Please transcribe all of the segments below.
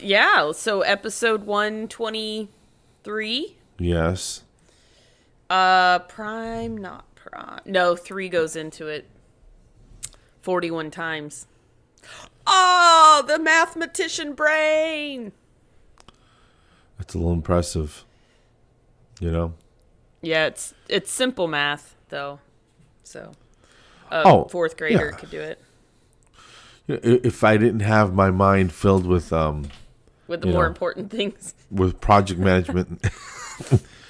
Yeah, so episode 123. Yes. Prime, not prime. No, 3 goes into it 41 times. Oh, the mathematician brain. That's a little impressive. You know? Yeah, it's simple math, though. So, fourth grader could do it. If I didn't have my mind filled with the more important things, with project management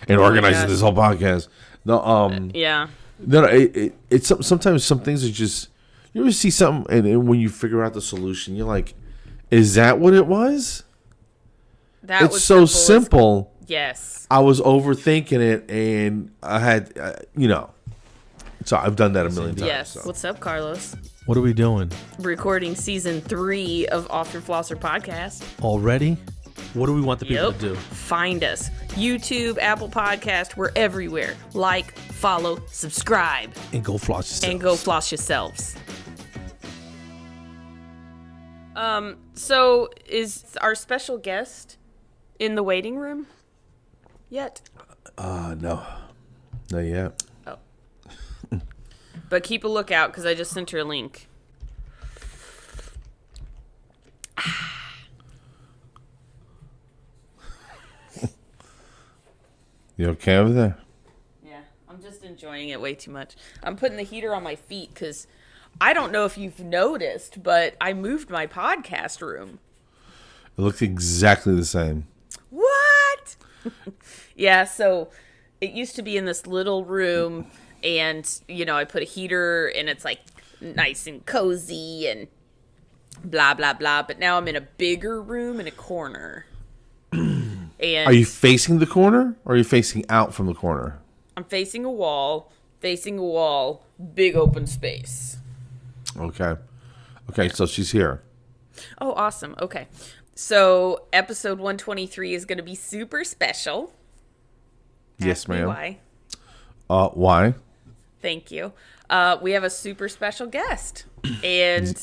and organizing this whole podcast. No, yeah. No, it's sometimes some things are just, you ever see something and when you figure out the solution, you're like, is that what it was? It's so simple. Yes. I was overthinking it, and I had, so I've done that a million times. Yes. So. What's up, Carlos? What are we doing? Recording season 3 of Off Your Flosser podcast. Already? What do we want the people to do? Find us. YouTube, Apple Podcast, we're everywhere. Like, follow, subscribe. And go floss yourselves. So is our special guest in the waiting room yet? No. Not yet. Oh. But keep a lookout because I just sent her a link. You okay over there? Yeah, I'm just enjoying it way too much. I'm putting the heater on my feet because I don't know if you've noticed, but I moved my podcast room. It looks exactly the same. What? Yeah, so it used to be in this little room, and, I put a heater, and it's, like, nice and cozy, and blah, blah, blah. But now I'm in a bigger room in a corner. And are you facing the corner, or are you facing out from the corner? I'm facing a wall, big open space. Okay, so she's here. Oh, awesome. Okay. So episode 123 is going to be super special. Yes, ma'am. Why? Why? Thank you. We have a super special guest, and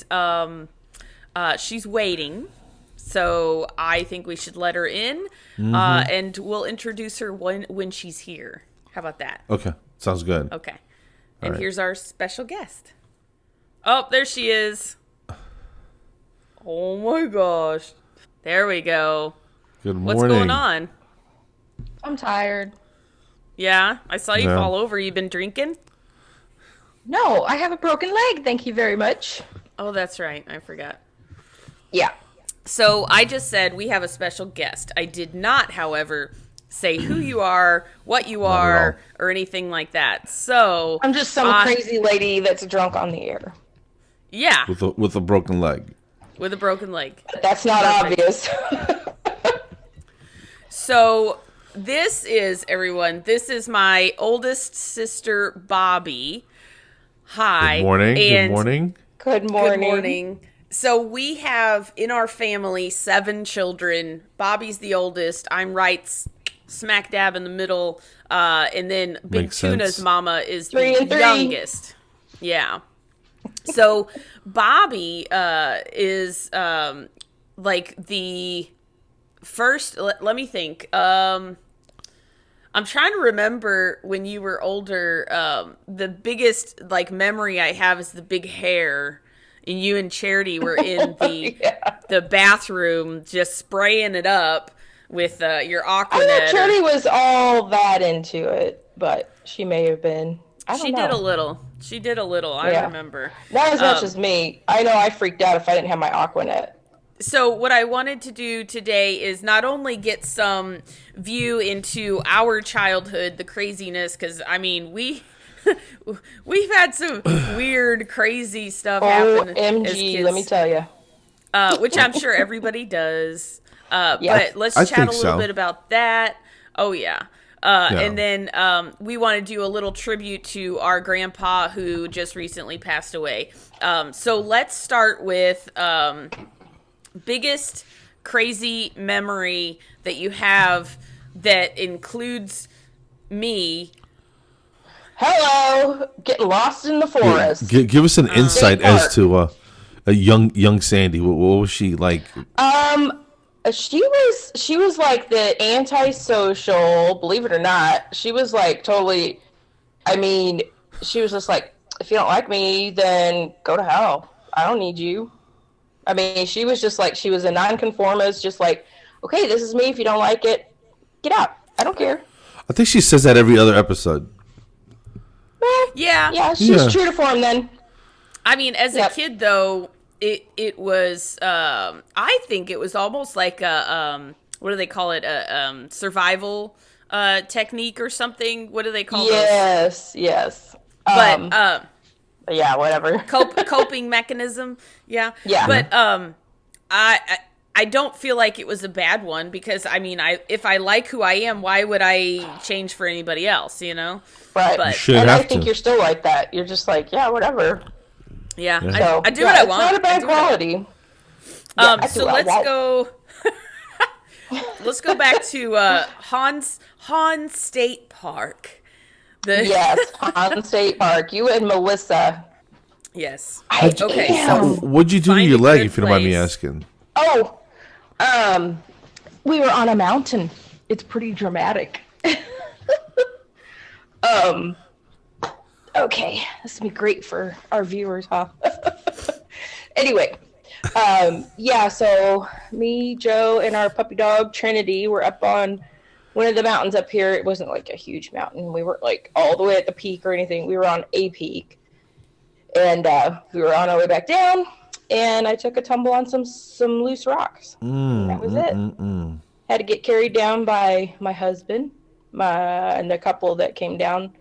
she's waiting. So I think we should let her in, and we'll introduce her when she's here. How about that? Okay, sounds good. Okay. And here's our special guest. Oh, there she is. Oh my gosh. There we go. Good morning. What's going on? I'm tired. Yeah, I saw you fall over. You been drinking? No, I have a broken leg. Thank you very much. Oh, that's right. I forgot. Yeah. So I just said we have a special guest. I did not, however, say who you are, what you are, or anything like that. So I'm just some crazy lady that's drunk on the air. Yeah. With a broken leg. With a broken leg. That's not obvious. So this is, everyone, this is my oldest sister, Bobbi. Hi. Good morning. Good morning. Good morning. Good morning. So we have in our family 7 children. Bobbi's the oldest. I'm right smack dab in the middle. And then Big Makes Tuna's sense. mama is Three the and three. youngest. Yeah. So Bobbi is like the first. Let me think. I'm trying to remember when you were older. The biggest like memory I have is the big hair. And you and Charity were in the bathroom just spraying it up with your Aquanet. I know Charity was all that into it, but she may have been. I don't know. She did a little. I remember. Not as much as me. I know I freaked out if I didn't have my Aquanet. So what I wanted to do today is not only get some view into our childhood, the craziness, because, I mean, we've had some weird, crazy stuff happen as kids. Let me tell you. Which I'm sure everybody does. Yeah. But let's I chat think a little so. bit about that. Oh, yeah. And then we want to do a little tribute to our grandpa who just recently passed away. So let's start with biggest crazy memory that you have that includes me. Hello, getting lost in the forest. Give us an insight State Park. as to a young Sandy. What was she like? She was like the antisocial, believe it or not. She was like totally, I mean, she was just like, if you don't like me, then go to hell. I don't need you. I mean, she was just like, she was a nonconformist, just like, okay, this is me. If you don't like it, get out. I don't care. I think she says that every other episode. Yeah. Yeah, she's true to form then. I mean, as a kid, though, it was, I think it was almost like a, what do they call it? A survival technique or something. What do they call those? Yes. But, yeah, whatever. Coping mechanism. Yeah. Yeah. But, I don't feel like it was a bad one because, I mean, if I like who I am, why would I change for anybody else, you know? Right. But, and I think you're still like that. You're just like, yeah, whatever. Yeah. So, I do what I want. It's not a bad quality. So let's go. Let's go back to Han State Park. Yes, Han State Park. You and Melissa. Yes. Okay. So what'd you do to your leg, if you don't mind me asking? Oh, we were on a mountain. It's pretty dramatic. Okay, this will be great for our viewers, huh? Anyway, yeah, so me, Joe, and our puppy dog, Trinity, were up on one of the mountains up here. It wasn't like a huge mountain. We weren't like all the way at the peak or anything. We were on a peak. And we were on our way back down, and I took a tumble on some loose rocks. And that was it. Had to get carried down by my husband and the couple that came down.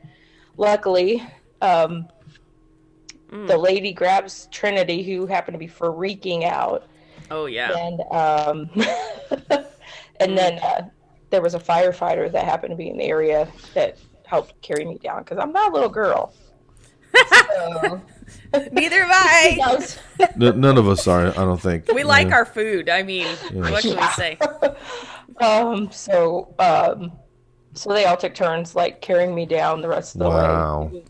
Luckily, the lady grabs Trinity, who happened to be freaking out. Oh, yeah. And and then there was a firefighter that happened to be in the area that helped carry me down, because I'm not a little girl. So, neither am I. None of us are, I don't think. We like our food. I mean, what can we say? So they all took turns, like, carrying me down the rest of the way.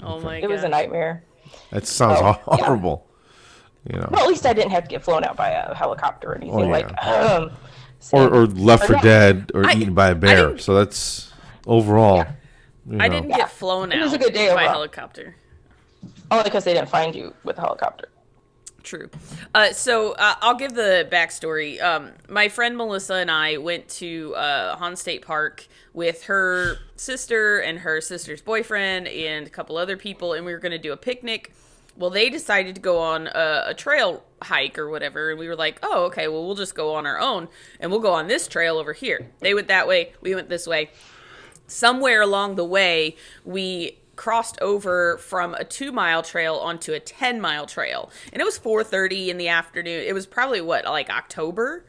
Oh my god. It was a nightmare. That sounds horrible. Yeah. You know. Well, at least I didn't have to get flown out by a helicopter or anything. Or left for dead or eaten by a bear. So that's overall. Yeah. You know. I didn't get flown out it was a good day by overall. helicopter. Only because they didn't find you with a helicopter. True. So I'll give the backstory. My friend Melissa and I went to Han State Park with her sister and her sister's boyfriend and a couple other people, and we were going to do a picnic. Well, they decided to go on a trail hike or whatever, and we were like, oh, okay, well, we'll just go on our own, and we'll go on this trail over here. They went that way, we went this way. Somewhere along the way, we crossed over from a 2-mile trail onto a 10-mile trail, and it was 4:30 in the afternoon. It was probably like October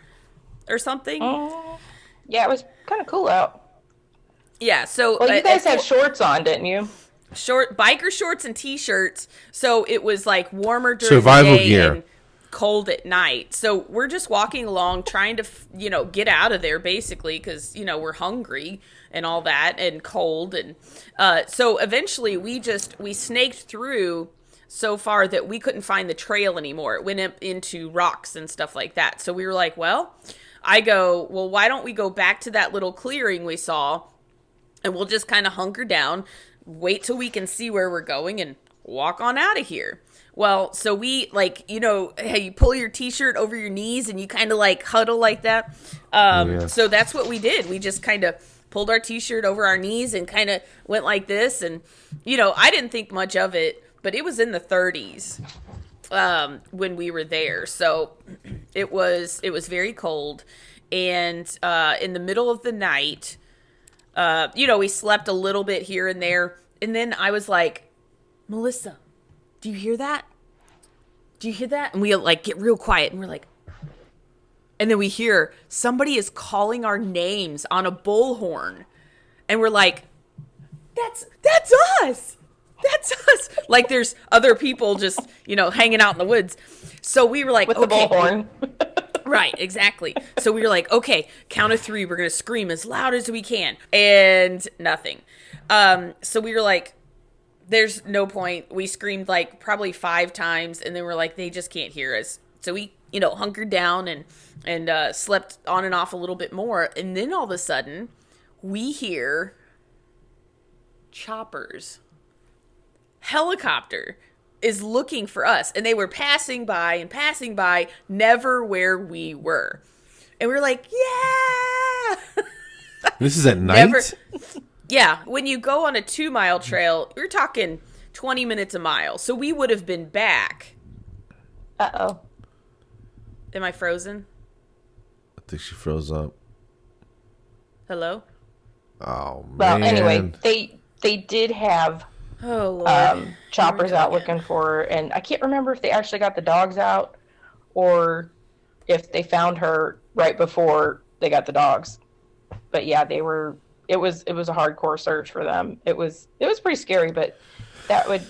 or something. Yeah, it was kind of cool out. Yeah, so well, you guys had shorts on, didn't you? Short biker shorts and t-shirts, so it was like warmer during survival the day gear and cold at night. So we're just walking along trying to get out of there, basically, because we're hungry and all that, and cold, and so eventually we snaked through so far that we couldn't find the trail anymore. It went up into rocks and stuff like that. So we were like, well, why don't we go back to that little clearing we saw, and we'll just kind of hunker down, wait till we can see where we're going, and walk on out of here. Well, so we, hey, you pull your t-shirt over your knees and you kind of like huddle like that. So that's what we did. We just kind of pulled our t-shirt over our knees and kind of went like this. And, I didn't think much of it, but it was in the 30s when we were there. So it was very cold. And in the middle of the night, we slept a little bit here and there. And then I was like, Melissa, do you hear that? Do you hear that? And we get real quiet, and we're like, and then we hear somebody is calling our names on a bullhorn, and we're like, that's us. That's us. Like there's other people just, hanging out in the woods. So we were like, with okay. the bullhorn. Right, exactly. So we were like, okay, count of 3. We're going to scream as loud as we can. And nothing. So we were like, there's no point. We screamed probably 5 times, and then we're like, they just can't hear us. So we hunkered down and slept on and off a little bit more. And then all of a sudden, we hear choppers. Helicopter is looking for us. And they were passing by, never where we were. And we were like, yeah! This is at night? Yeah, when you go on a 2-mile trail, you're talking 20 minutes a mile. So we would have been back. Uh-oh. Am I frozen? I think she froze up. Hello? Oh, man. Well, anyway, they did have choppers out looking for her, and I can't remember if they actually got the dogs out or if they found her right before they got the dogs. But yeah, it was a hardcore search for them. It was pretty scary, but that would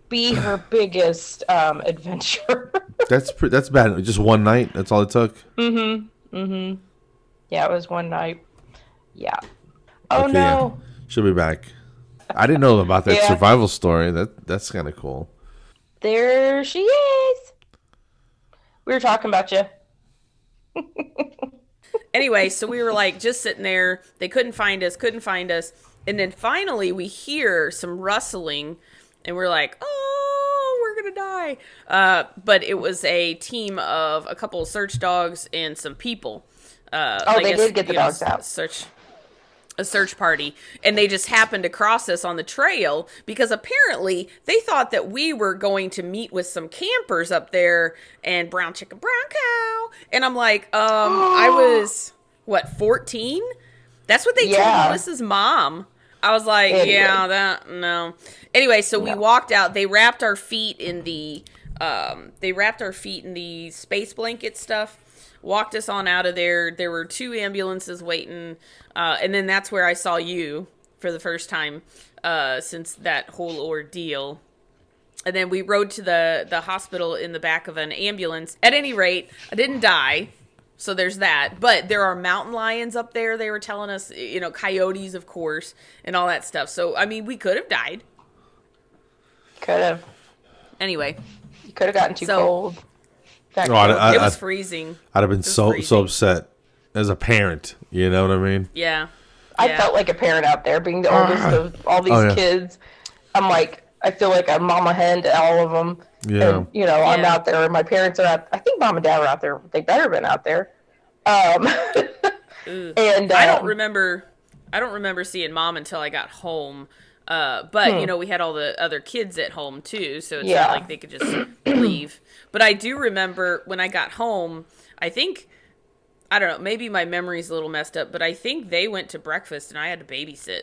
be her biggest adventure. That's bad. Just one night. That's all it took. Yeah, it was one night. Yeah. Oh okay, no. Yeah. She'll be back. I didn't know about that survival story. That's kind of cool. There she is. We were talking about you. Anyway, so we were like just sitting there. They couldn't find us. And then finally we hear some rustling and we're like, oh, we're going to die. But it was a team of a couple of search dogs and some people. They did get the dogs out. A search party, and they just happened to cross us on the trail because apparently they thought that we were going to meet with some campers up there and brown chicken, brown cow. And I'm like, I was 14? That's what they told Melissa's mom. I was like, no. Anyway, so we walked out. They wrapped our feet in the space blanket stuff. Walked us on out of there. There were 2 ambulances waiting. And then that's where I saw you for the first time since that whole ordeal. And then we rode to the hospital in the back of an ambulance. At any rate, I didn't die. So there's that. But there are mountain lions up there. They were telling us, coyotes, of course, and all that stuff. So, I mean, we could have died. Could have. Anyway. You could have gotten too cold. It was freezing. I'd have been so upset as a parent. You know what I mean? Yeah. I felt like a parent out there, being the oldest of all these kids. I'm like, I feel like a mama hen to all of them. Yeah. And, I'm out there, and my parents are out. I think mom and dad were out there. They better have been out there. And I don't remember seeing mom until I got home. But we had all the other kids at home too, so it's not like they could just leave. But I do remember when I got home, I think, I don't know, maybe my memory's a little messed up, but I think they went to breakfast and I had to babysit.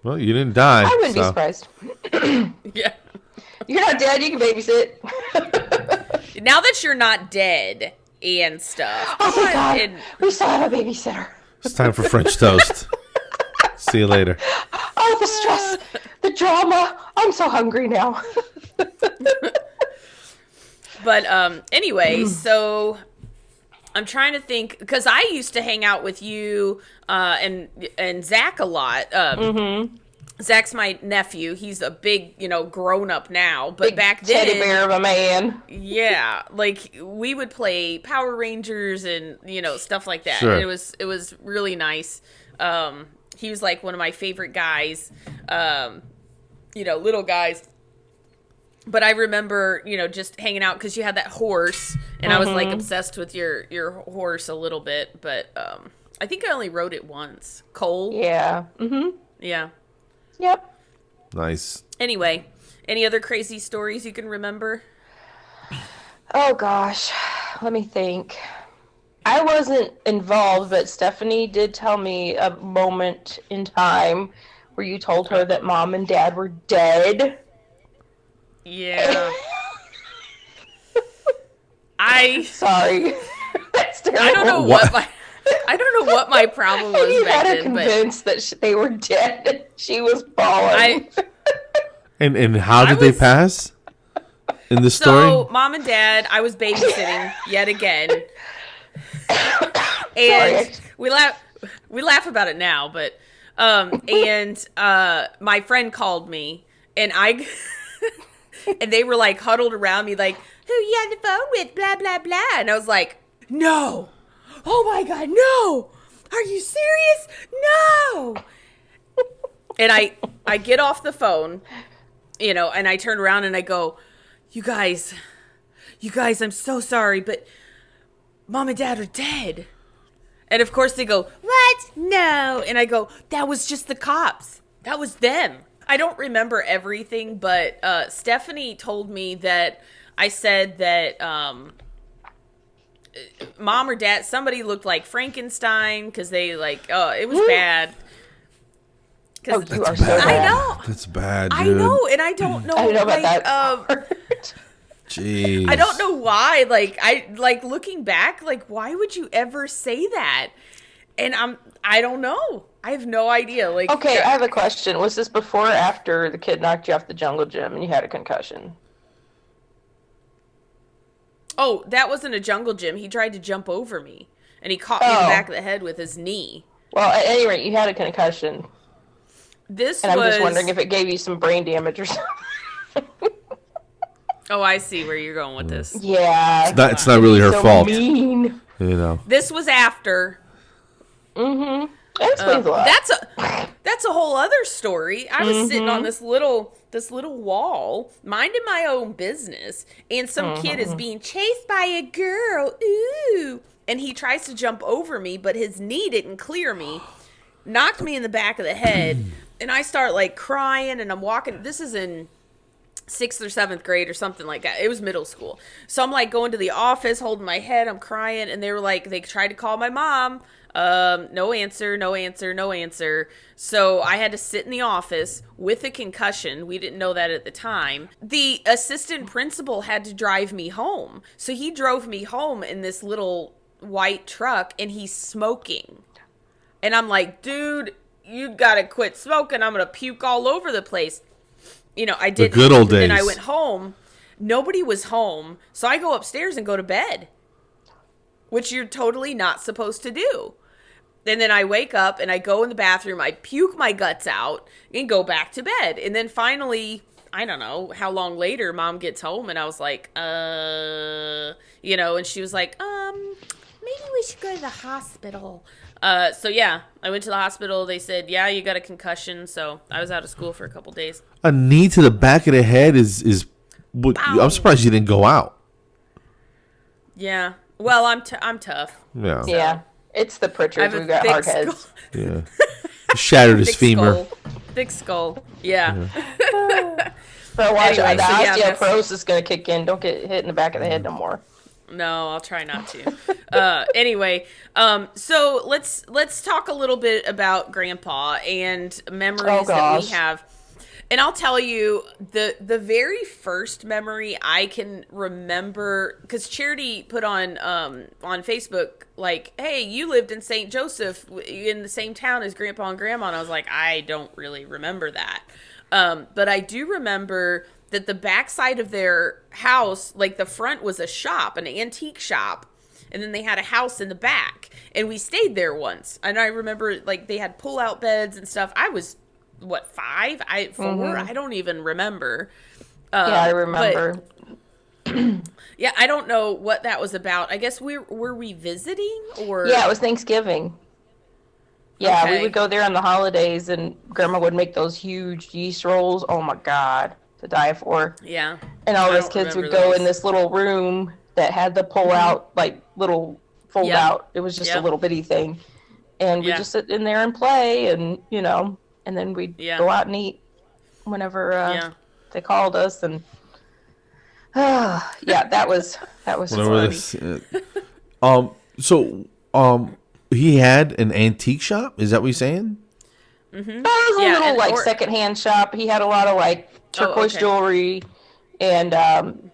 Well, you didn't die. I wouldn't be surprised. Yeah. You're not dead, you can babysit. Now that you're not dead and stuff. Oh my God, we still have a babysitter. It's time for French toast. See you later. Oh, the stress, the drama. I'm so hungry now. But anyway, so I'm trying to think, because I used to hang out with you and Zach a lot. Zach's my nephew. He's a big, grown up now. But big back then, teddy bear of a man. Yeah, like we would play Power Rangers and stuff like that. Sure. And it was really nice. He was like one of my favorite guys. Little guys. But I remember, just hanging out because you had that horse, and I was like obsessed with your horse a little bit. But I think I only rode it once. Cole. Yeah. Yeah. Yep. Nice. Anyway, any other crazy stories you can remember? Oh gosh, let me think. I wasn't involved, but Stephanie did tell me a moment in time where you told her that mom and dad were dead. Yeah. Sorry. That's terrible. I don't know what my problem was you back had her then, convinced that they were dead and she was bawling. And how did they pass in the story? So, mom and dad, I was babysitting yet again. And we laugh about it now, but my friend called me and And they were like huddled around me like, who you on the phone with? Blah, blah, blah. And I was like, no. Oh my God, no. Are you serious? No. And I get off the phone, you know, and I turn around and I go, you guys, I'm so sorry, but Mom and Dad are dead. And of course they go, what? No. And I go, that was just the cops. That was them. I don't remember everything, but Stephanie told me that I said that Mom or Dad, somebody looked like Frankenstein because they it was bad. Oh, you are so bad. I know. That's bad, dude. I know, and I don't know. I know about that. Jeez. I don't know why. Looking back, why would you ever say that? And I don't know. I have no idea. Okay, I have a question. Was this before or after the kid knocked you off the jungle gym and you had a concussion? Oh, that wasn't a jungle gym. He tried to jump over me, and he caught me in the back of the head with his knee. Well, at any rate, you had a concussion. I'm just wondering if it gave you some brain damage or something. Oh, I see where you're going with this. Yeah. It's not really her fault. Mean. You know. This was after. Mm-hmm. That explains a lot. That's a whole other story. I was sitting on this little wall, minding my own business, and some kid is being chased by a girl. Ooh. And he tries to jump over me, but his knee didn't clear me. Knocked me in the back of the head, and I start crying, and I'm walking. This is in 6th or 7th grade or something like that. It was middle school. So I'm going to the office, holding my head. I'm crying, and they were they tried to call my mom. No answer, no answer, no answer. So I had to sit in the office with a concussion. We didn't know that at the time. The assistant principal had to drive me home. So he drove me home in this little white truck, and he's smoking. And I'm like, dude, you gotta quit smoking. I'm gonna puke all over the place. You know, I did. The good old days. And I went home. Nobody was home. So I go upstairs and go to bed, which you're totally not supposed to do. And then I wake up and I go in the bathroom. I puke my guts out and go back to bed. And then finally, I don't know how long later, Mom gets home. And I was like, you know, and she was like, maybe we should go to the hospital. So yeah, I went to the hospital. They said, yeah, you got a concussion. So I was out of school for a couple days. A knee to the back of the head is I'm surprised you didn't go out. Yeah. Well, I'm tough. Yeah. So. Yeah. It's the Pritchards. We've got hard heads. Yeah. Shattered his femur. Thick skull. Yeah. But watch out. The so osteoporosis is going to kick in. Don't get hit in the back of the head no more. No, I'll try not to. Anyway, so let's talk a little bit about Grandpa and memories that we have. And I'll tell you, the very first memory I can remember, because Charity put on Facebook, hey, you lived in St. Joseph in the same town as Grandpa and Grandma. And I was like, I don't really remember that. But I do remember that the backside of their house, the front was a shop, an antique shop. And then they had a house in the back. And we stayed there once. And I remember, they had pull-out beds and stuff. I was... 5? 4? I don't even remember. Yeah, I remember. Yeah, I don't know what that was about. I guess were we visiting or? Yeah, it was Thanksgiving. Yeah, okay. We would go there on the holidays, and Grandma would make those huge yeast rolls. Oh my God, to die for. Yeah. And all of us kids would go in this little room that had the pull-out, little fold-out. It was just a little bitty thing, and we just sit in there and play, and and then we'd go out and eat whenever they called us, and that was funny. He had an antique shop. Is that what you're saying? Mm-hmm. It was a little secondhand shop. He had a lot of turquoise jewelry, and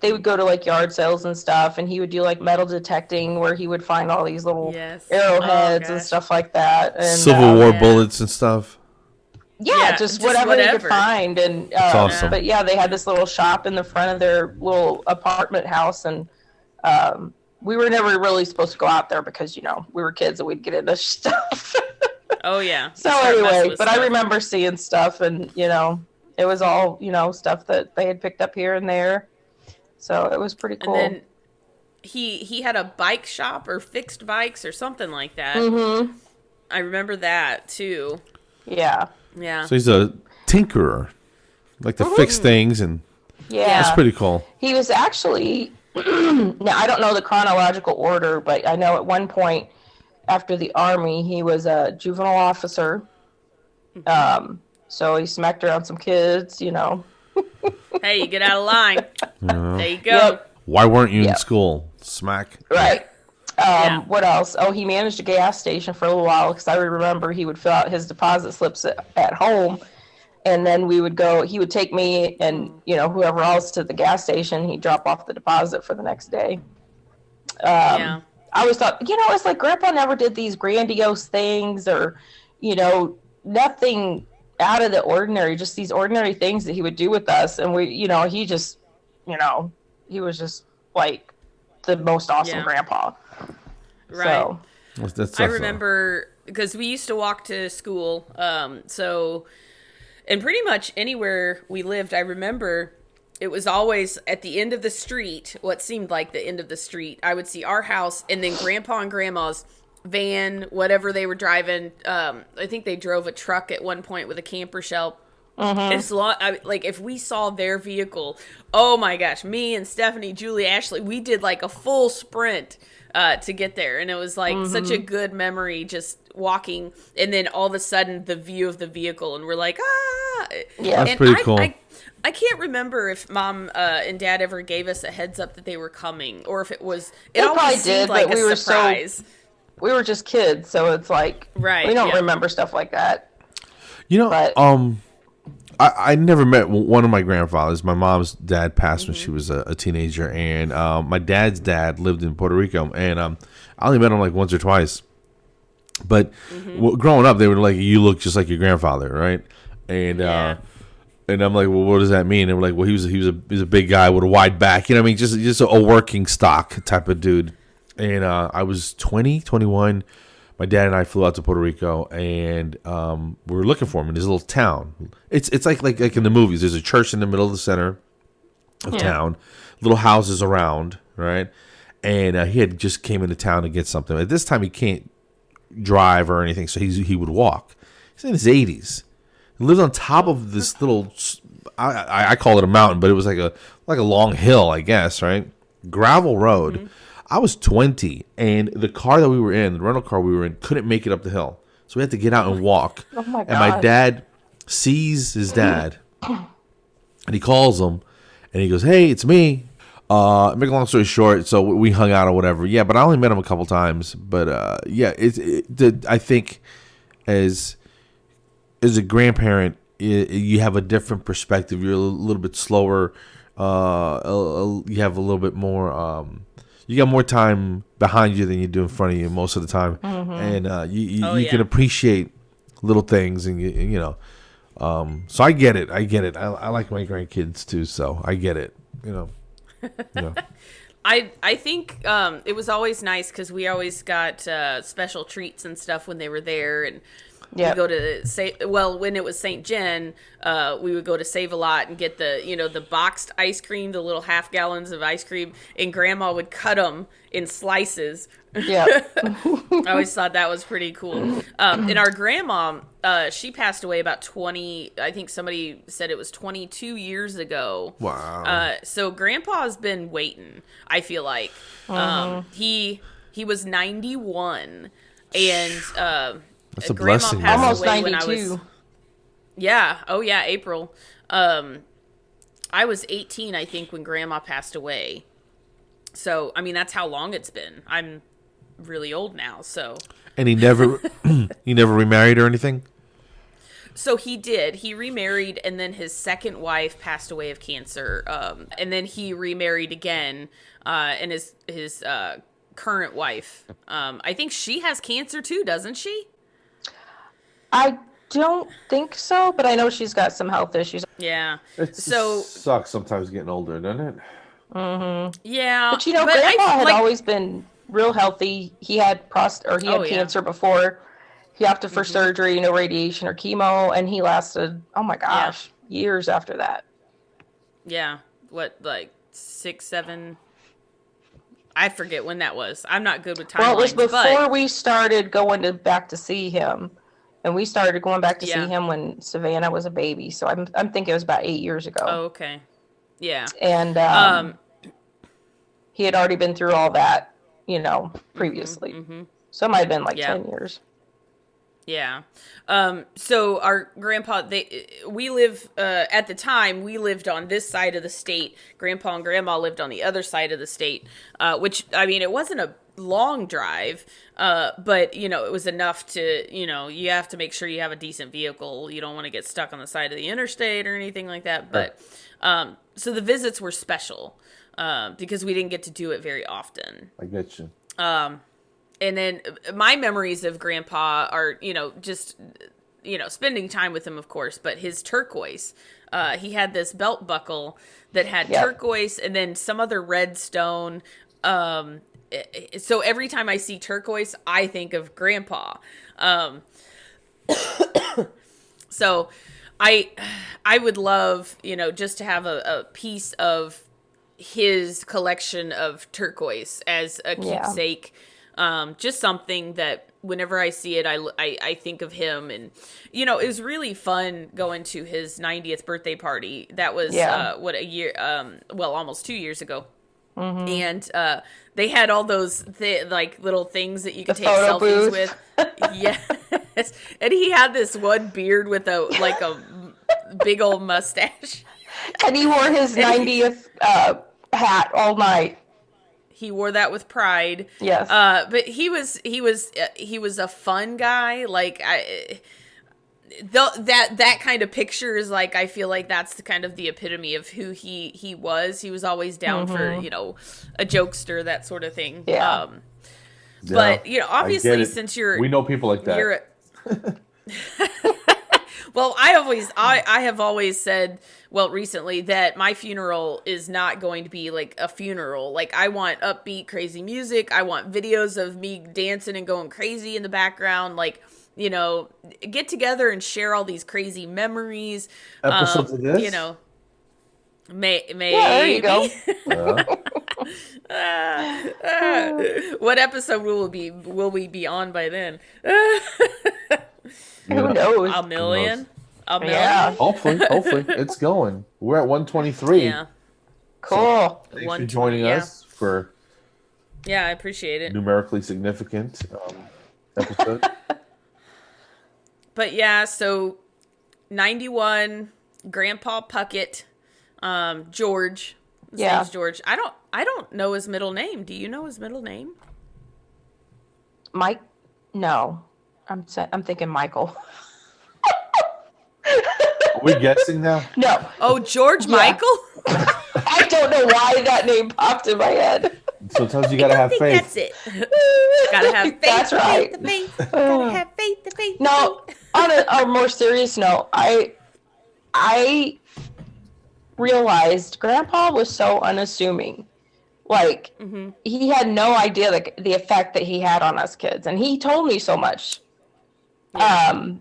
they would go to yard sales and stuff, and he would do metal detecting, where he would find all these little arrowheads and stuff like that, and Civil War bullets and stuff. Yeah, just whatever they could find. And that's awesome. But yeah, they had this little shop in the front of their little apartment house, and we were never really supposed to go out there because we were kids and we'd get into stuff. Oh yeah. So anyway, but I remember seeing stuff, and It was all, stuff that they had picked up here and there. So it was pretty cool. And then he had a bike shop or fixed bikes or something like that. Mm-hmm. I remember that too. Yeah. Yeah. So he's a tinkerer, like to fix things, and that's pretty cool. He was actually, now I don't know the chronological order, but I know at one point after the Army, he was a juvenile officer. So he smacked around some kids, Hey, you get out of line. There you go. Yep. Why weren't you in school? Smack. Right. What else? Oh, he managed a gas station for a little while because I remember he would fill out his deposit slips at home, and then he would take me and whoever else to the gas station. He'd drop off the deposit for the next day. I always thought, it's like Grandpa never did these grandiose things or, nothing out of the ordinary, just these ordinary things that he would do with us. And we, he just, he was just like the most awesome grandpa. Right. So. I remember because we used to walk to school. And pretty much anywhere we lived, I remember it was always at the end of the street, what seemed like the end of the street. I would see our house and then Grandpa and Grandma's van, whatever they were driving. I think they drove a truck at one point with a camper shell. Like if we saw their vehicle, oh my gosh, me and Stephanie, Julie, Ashley, we did like a full sprint to get there, and it was like such a good memory just walking, and then all of a sudden the view of the vehicle, and we're like, yeah, that's pretty cool. I can't remember if Mom and Dad ever gave us a heads up that they were coming, or if it was. It always seemed like a surprise. We were just kids, so it's like we don't remember stuff like that. I never met one of my grandfathers. My mom's dad passed when she was a teenager, and my dad's dad lived in Puerto Rico, and I only met him like once or twice. But growing up, they were like, "You look just like your grandfather," right? And I'm like, "Well, what does that mean?" And we're like, "Well, he was a big guy with a wide back, what I mean, just a working stock type of dude." And I was 20, 21. My dad and I flew out to Puerto Rico, and we were looking for him in this little town. It's like in the movies. There's a church in the middle of the center of town, little houses around, right? And he had just came into town to get something. At this time, he can't drive or anything, so he would walk. He's in his 80s. He lived on top of this little, I call it a mountain, but it was like a long hill, I guess, right? Gravel road. I was 20, and the car that we were in, the rental car we were in, couldn't make it up the hill. So we had to get out and walk. Oh my God. And my dad sees his dad, and he calls him, and he goes, "Hey, it's me." Make a long story short, so we hung out or whatever. Yeah, but I only met him a couple times. But I think as a grandparent, you have a different perspective. You're a little bit slower. You have a little bit more. You got more time behind you than you do in front of you most of the time, and you can appreciate little things, and so I get it. I like my grandkids too, so I get it. I think it was always nice because we always got special treats and stuff when they were there, and we go to when it was St. Jen, we would go to Save-A-Lot and get the boxed ice cream, the little half gallons of ice cream, and Grandma would cut them in slices. Yeah, I always thought that was pretty cool. And our grandma, she passed away about 20. I think somebody said it was 22 years ago. Wow. So Grandpa's been waiting. I feel like he was 91, and that's a Grandma blessing. passed Almost away 92. when I was. Yeah. Oh yeah, April. I was 18, I think, when Grandma passed away. So I mean, that's how long it's been. I'm really old now, so. And he never remarried or anything? So he did. He remarried, and then his second wife passed away of cancer. And then he remarried again, and his current wife, I think she has cancer too, doesn't she? I don't think so, but I know she's got some health issues. Yeah. It sucks sometimes getting older, doesn't it? Yeah. But Grandpa had always been real healthy. He had cancer before. He opted for surgery, no radiation or chemo, and he lasted, oh my gosh, years after that. Yeah. What, like 6, 7? I forget when that was. I'm not good with timelines. Well, it was before we started going back to see him. And we started going back to see him when Savannah was a baby. So I'm thinking it was about 8 years ago. Oh, okay. Yeah. And he had already been through all that, previously. So it might have been like 10 years. Yeah. So our grandpa, we live, at the time, we lived on this side of the state. Grandpa and grandma lived on the other side of the state, which, I mean, it wasn't a long drive, but, it was enough to, you have to make sure you have a decent vehicle. You don't want to get stuck on the side of the interstate or anything like that. But, so the visits were special, because we didn't get to do it very often. I get you. And then my memories of Grandpa are, just, spending time with him, of course, but his turquoise. He had this belt buckle that had turquoise and then some other red stone. So every time I see turquoise, I think of Grandpa. So I would love, just to have a piece of his collection of turquoise as a keepsake. Just something that whenever I see it, I think of him. And, it was really fun going to his 90th birthday party. That was, a year, almost 2 years ago. Mm-hmm. And, they had all those little things that you could take selfies with. Yes. And he had this one beard with a big old mustache. And he wore his 90th, hat all night. He wore that with pride. Yes. But he was a fun guy. That kind of picture is I feel like that's the kind of the epitome of who he was. He was always down for, a jokester, that sort of thing. Yeah. But, obviously since we know people like that. Well, I have always said, recently, that my funeral is not going to be a funeral. I want upbeat, crazy music. I want videos of me dancing and going crazy in the background. Get together and share all these crazy memories. Episodes of this? Maybe. Yeah, there you go. What episode will we be on by then? Who knows? A million? A million? Yeah. Hopefully. It's going. We're at 123. Yeah. Cool. So, thanks for joining us for... Yeah, I appreciate it. Numerically significant episode. But yeah, so 91, Grandpa Puckett, George. His name's George. I don't know his middle name. Do you know his middle name? Mike? No. I'm thinking Michael. Are we guessing now? No. Oh, George Michael? I don't know why that name popped in my head. Sometimes you gotta have faith. That's it. Gotta have faith. That's right. Gotta have faith. No, on a more serious note, I realized Grandpa was so unassuming. He had no idea the effect that he had on us kids, and he told me so much. Yeah.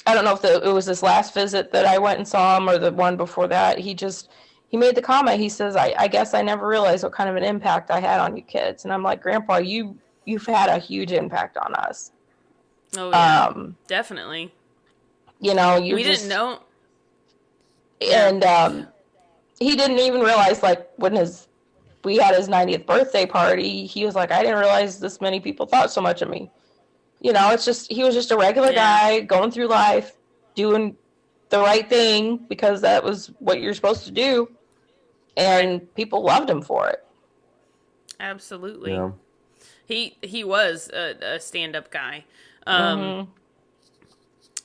I don't know if it was this last visit that I went and saw him or the one before that. He made the comment. He says, I guess I never realized what kind of an impact I had on you kids. And I'm like, Grandpa, you've had a huge impact on us. Oh, yeah. Definitely. We didn't know. And he didn't even realize, when we had his 90th birthday party, he was like, I didn't realize this many people thought so much of me. It's just, he was just a regular guy going through life, doing the right thing because that was what you're supposed to do. And people loved him for it. Absolutely. Yeah. He was a stand-up guy. And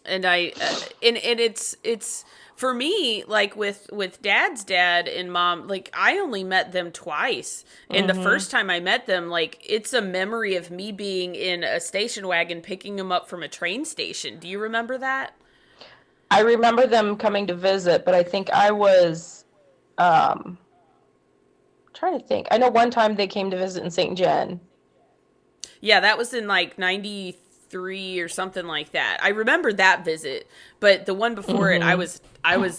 it's for me, with Dad's dad and Mom, I only met them twice. And the first time I met them, it's a memory of me being in a station wagon picking them up from a train station. Do you remember that? I remember them coming to visit, but I think I was trying to think. I know one time they came to visit in St. John. Yeah, that was in 93 3 or something like that. I remember that visit, but the one before it, I was 5.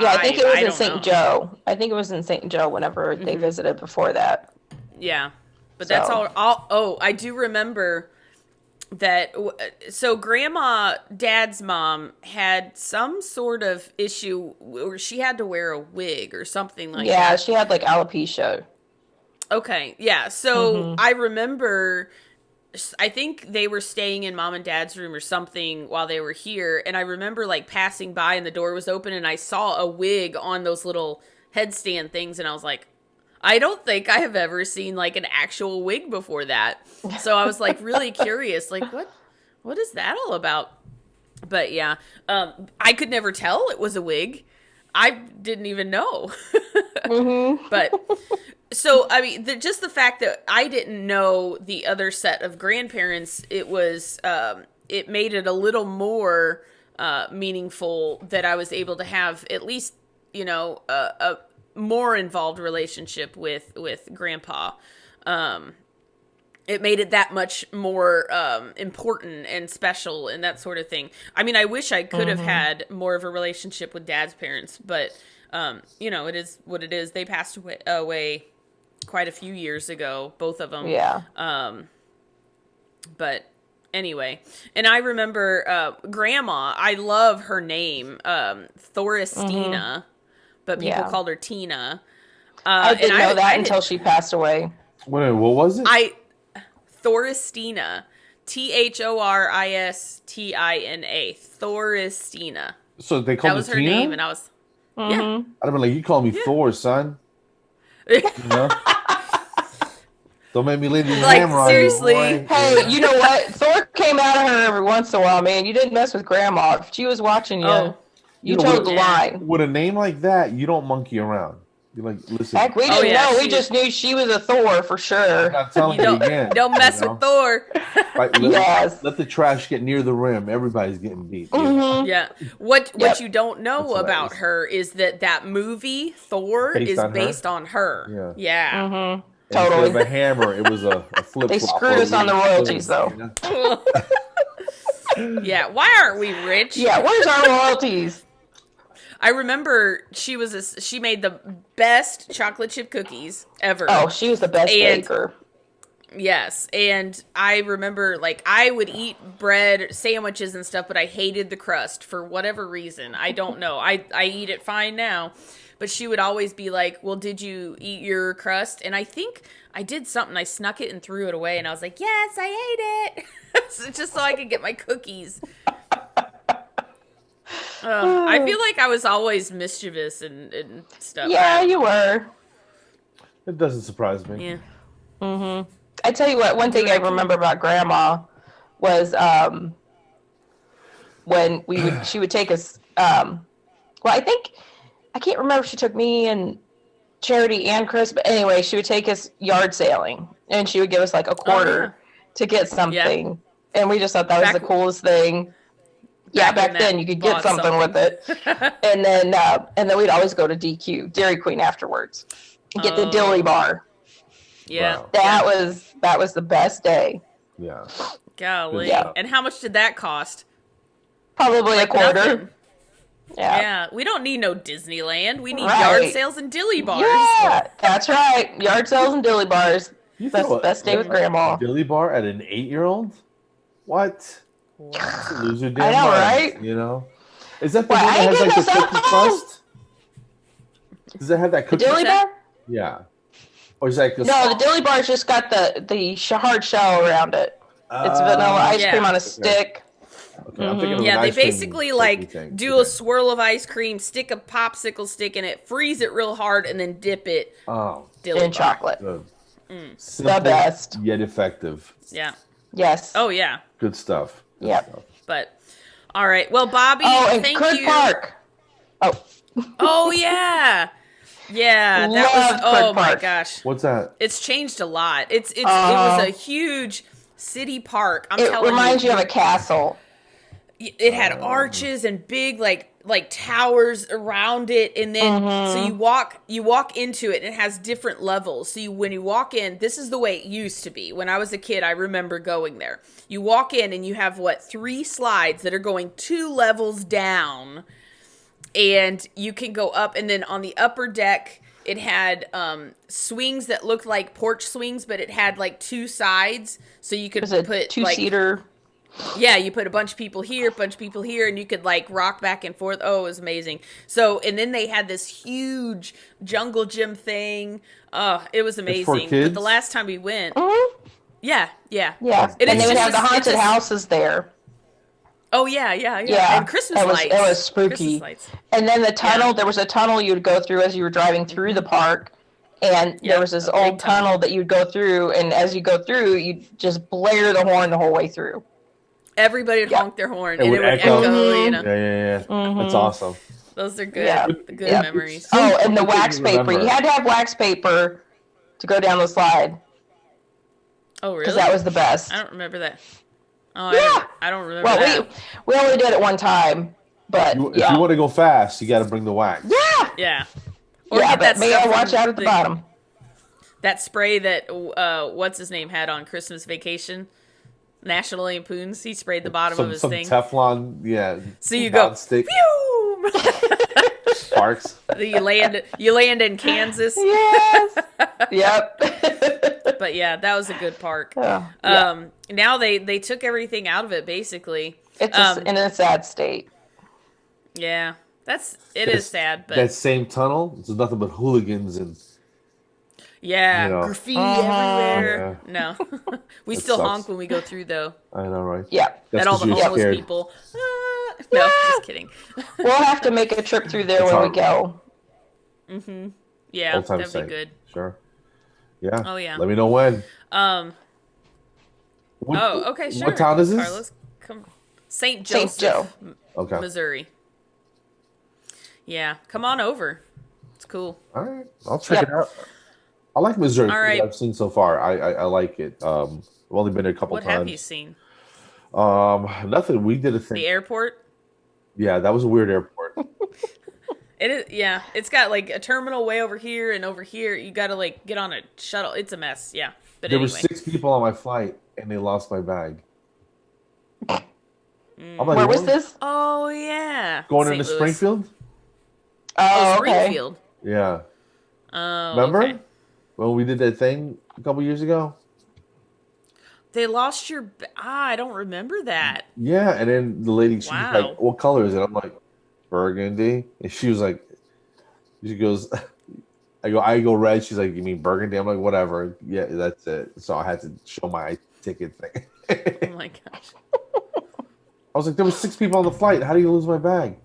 Yeah, I think it was in don't St. know. Joe. I think it was in St. Joe whenever they visited before that. Yeah, but that's all. Oh, I do remember that. So Grandma, Dad's mom, had some sort of issue where she had to wear a wig or something like that. Yeah, she had like alopecia. Okay, yeah. So I remember, I think they were staying in Mom and Dad's room or something while they were here, and I remember like passing by and the door was open and I saw a wig on those little headstand things, and I was like, I don't think I have ever seen like an actual wig before that. So I was like really curious, like what is that all about? But yeah, I could never tell it was a wig. I didn't even know. But so, I mean, just the fact that I didn't know the other set of grandparents, it was, it made it a little more meaningful that I was able to have at least, you know, a more involved relationship with Grandpa. It made it that much more important and special and that sort of thing. I mean, I wish I could have had more of a relationship with Dad's parents, but, you know, it is what it is. They passed away quite a few years ago, both of them. Yeah. But anyway, and I remember Grandma, I love her name, Thoristina, but people called her Tina. I didn't know that until she passed away. Wait, what was it? Thoristina. Thoristina. Thoristina. So they called That was her Tina? name, and I was, yeah. I'd have been like, you call me Thor, son. You know? Don't make me leave the Like, hammer seriously. on you, boy. Hey, you know what? Thor came out of her every once in a while, man. You didn't mess with Grandma. If she was watching you, you know, told the line. With a name like that, you don't monkey around. You're like, listen. Heck, we didn't know. We just knew she was a Thor for sure. I'm not telling you again. Don't mess with Thor. Right, let the trash get near the rim. Everybody's getting beat. Yeah. What you don't know about her is that movie Thor is based on her. Yeah. Totally. Instead of a hammer, it was a flip. They screwed us on the royalties, though. Yeah. Why aren't we rich? Yeah. Where's our royalties? I remember she made the best chocolate chip cookies ever. Oh, she was the best baker. Yes, and I remember, like, I would eat bread, sandwiches and stuff, but I hated the crust for whatever reason. I don't know. I eat it fine now. But she would always be like, well, did you eat your crust? And I think I did something. I snuck it and threw it away, and I was like, yes, I ate it. Just so I could get my cookies. I feel like I was always mischievous and stuff. Yeah, you were. It doesn't surprise me. Yeah. I tell you what, one thing I remember about Grandma was when she would take us. Well, I can't remember if she took me and Charity and Chris, but anyway, she would take us yard sailing, and she would give us like a quarter to get something, and we just thought that was the coolest thing. Yeah, back then you could get something with it, and then we'd always go to DQ, Dairy Queen, afterwards, and get the dilly bar. Yeah, wow. That was the best day. Yeah. Golly. Yeah. And how much did that cost? Probably like a quarter. Nothing. Yeah, we don't need no Disneyland. We need yard sales and dilly bars. Yeah, that's right. Yard sales and dilly bars. That's the best day with Grandma. Dilly bar at an 8-year-old? What? Lose your damn I know, mind, right? You know? Is that the one that has like the cookie crust? Does it have that cookie dilly bar? Yeah. Or is that the dilly bar's just got the hard shell around it. It's vanilla ice cream on a stick. Okay, I'm thinking of an they ice cream basically like do a swirl of ice cream, stick a popsicle stick in it, freeze it real hard, and then dip it in chocolate. Simple, the best. Yet effective. Yeah. Yes. Oh yeah. Good stuff. Yep. But all right. Well, Bobbi, and thank Kirk you. Park. Oh yeah. Yeah, that was. Oh my gosh. What's that? It's changed a lot. It was a huge city park. I'm telling you. It reminds you of a castle. It had arches and big, like, like towers around it, and then so you walk into it and it has different levels. So when you walk in, this is the way it used to be. When I was a kid, I remember going there. You walk in and you have 3 slides that are going 2 levels down, and you can go up, and then on the upper deck it had swings that looked like porch swings, but it had like 2 sides, so you could put 2-seater. Yeah, you put a bunch of people here, and you could like rock back and forth. Oh, it was amazing. So, and then they had this huge jungle gym thing. Oh, it was amazing. But the last time we went, yeah. And they would have the haunted houses there. Oh yeah. And Christmas lights. It was spooky. And then the tunnel, there was a tunnel you would go through as you were driving through the park. And there was this old tunnel that you'd go through, and as you go through, you'd just blare the horn the whole way through. Everybody would honk their horn, and it would echo. You know? Yeah. That's awesome. Those are good, good memories. Oh, and the wax paper. You had to have wax paper to go down the slide. Oh, really? Because that was the best. I don't remember that. Oh, I don't remember that. We only did it one time, but if you want to go fast, you got to bring the wax. Yeah. Or get that stuff. Watch out at the bottom. That spray that what's his name had on Christmas Vacation. National Lampoons. He sprayed the bottom of his thing. Teflon, yeah. So you go, phew! Sparks. You land in Kansas. Yes. Yep. But yeah, that was a good park. Yeah. Now they took everything out of it basically. It's in a sad state. Yeah, it is sad. But that same tunnel, there's nothing but hooligans and. Graffiti everywhere. Yeah. No, we still honk when we go through, though. I know, right? Yeah. At all the homeless people. No, just kidding. We'll have to make a trip through there when we go. Mm-hmm. Yeah, that'd be good. Sure. Yeah. Oh yeah. Let me know when. Okay, sure. What town is this? Carlos, come. St. Joseph, Missouri. Yeah, come on over. It's cool. All right, I'll check it out. I like Missouri. All right. I've seen so far. I like it. I've only been there a couple times. What have you seen? Nothing. We did a thing. The airport? Yeah, that was a weird airport. It is. Yeah, it's got like a terminal way over here, and over here you got to like get on a shuttle. It's a mess. Yeah, but there were 6 people on my flight, and they lost my bag. I'm like, where was this? Oh yeah, going into Springfield. Oh, okay. Springfield. Yeah. Remember? Okay. When we did that thing a couple years ago? They lost your... I don't remember that. Yeah, and then the lady, she was like, what color is it? I'm like, burgundy. And she was like, she goes, I go red. She's like, you mean burgundy? I'm like, whatever. Yeah, that's it. So I had to show my ticket thing. Oh my gosh. I was like, there were 6 people on the flight. How do you lose my bag?